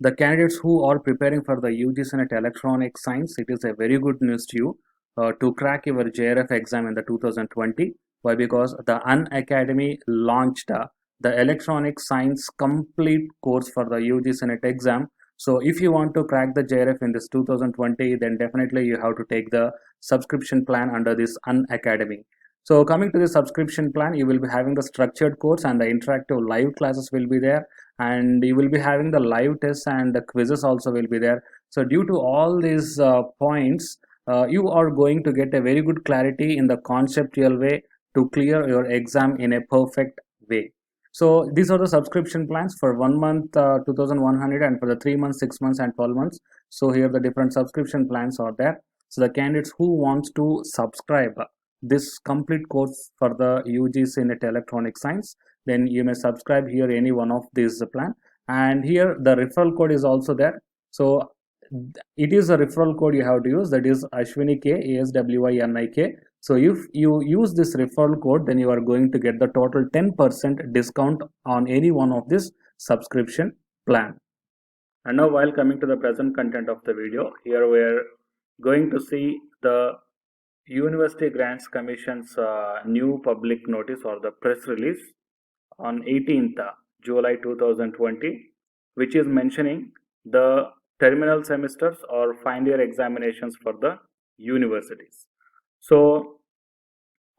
the candidates who are preparing for the UGC NET Electronic Science, it is a very good news to you to crack your JRF exam in the 2020. Why? Because the Unacademy launched the Electronic Science complete course for the UGC NET exam. So if you want to crack the JRF in this 2020, then definitely you have to take the subscription plan under this Unacademy. So coming to the subscription plan, you will be having the structured course and the interactive live classes will be there, and you will be having the live tests and the quizzes also will be there. So due to all these points, you are going to get a very good clarity in the conceptual way to clear your exam in a perfect way. So these are the subscription plans for 1 month 2100, and for the 3 months, 6 months and 12 months. So here the different subscription plans are there. So the candidates who wants to subscribe this complete course for the UGC NET Electronic Science, then you may subscribe here any one of these plan, and here the referral code is also there. So it is a referral code you have to use, that is Ashwini K, ASWINIK. So if you use this referral code, then you are going to get the total 10% discount on any one of this subscription plan. And now, while coming to the present content of the video, here we are going to see the University Grants Commission's new public notice or the press release on 18th July 2020, which is mentioning the terminal semesters or final year examinations for the universities. So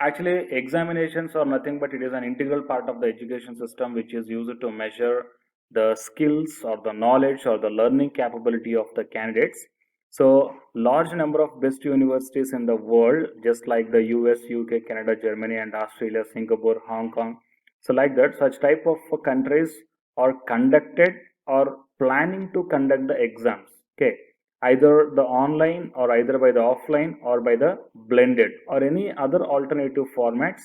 actually examinations are nothing but it is an integral part of the education system which is used to measure the skills or the knowledge or the learning capability of the candidates. So large number of best universities in the world, just like the US, UK, Canada, Germany and Australia, Singapore, Hong Kong, so like that, such type of countries are conducted or planning to conduct the exams, okay, either the online or either by the offline or by the blended or any other alternative formats.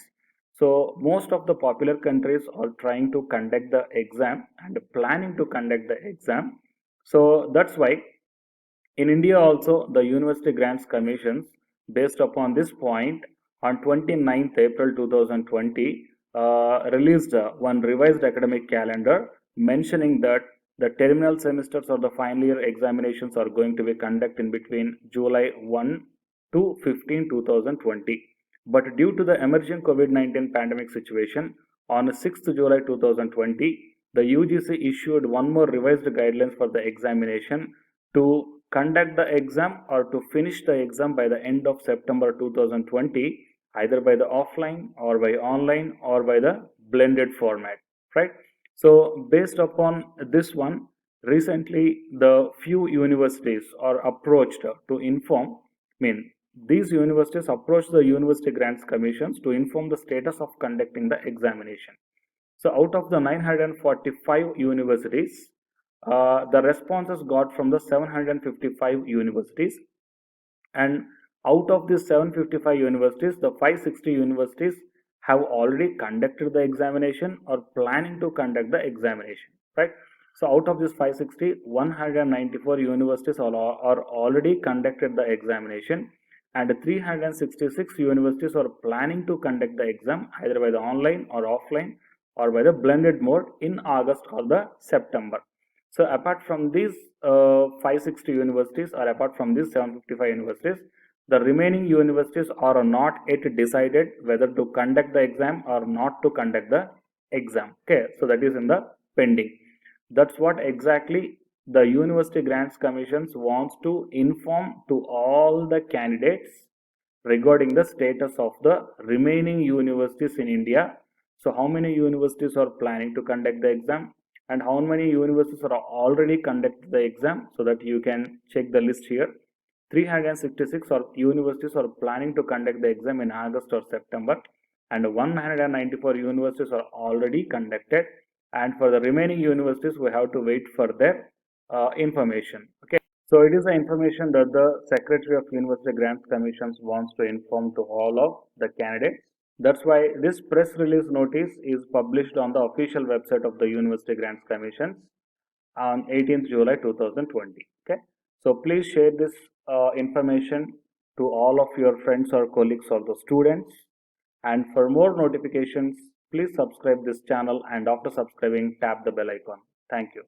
So most of the popular countries are trying to conduct the exam and planning to conduct the exam. So that's why in India also the University Grants Commissions, based upon this point, on 29th April 2020 released one revised academic calendar mentioning that the terminal semesters or the final year examinations are going to be conducted in between July 1 to 15, 2020. But due to the emerging COVID-19 pandemic situation, on 6th July 2020, the UGC issued one more revised guidelines for the examination to conduct the exam or to finish the exam by the end of September 2020, either by the offline or by online or by the blended format, right? So based upon this one, recently the few universities are approached to inform, these universities approached the University Grants Commissions to inform the status of conducting the examination. So out of the 945 universities, the responses got from the 755 universities, and out of these 755 universities, the 560 universities have already conducted the examination or planning to conduct the examination, right? So out of this 560, 194 universities are already conducted the examination, and 366 universities are planning to conduct the exam either by the online or offline or by the blended mode in August or the September. So apart from these 560 universities or apart from these 755 universities, the remaining universities are not yet decided whether to conduct the exam or not to conduct the exam. Okay, so that is in the pending. That's what exactly the University Grants Commissions wants to inform to all the candidates regarding the status of the remaining universities in India. So how many universities are planning to conduct the exam and how many universities are already conducted the exam, so that you can check the list here. 366 universities are planning to conduct the exam in August or September, and 194 universities are already conducted, and for the remaining universities we have to wait for their information. Okay, so it is the information that the Secretary of University Grants Commissions wants to inform to all of the candidates. That's why this press release notice is published on the official website of the University Grants Commissions on 18th July 2020. Okay, so please share this information to all of your friends or colleagues or the students, and for more notifications please subscribe this channel, and after subscribing tap the bell icon. Thank you.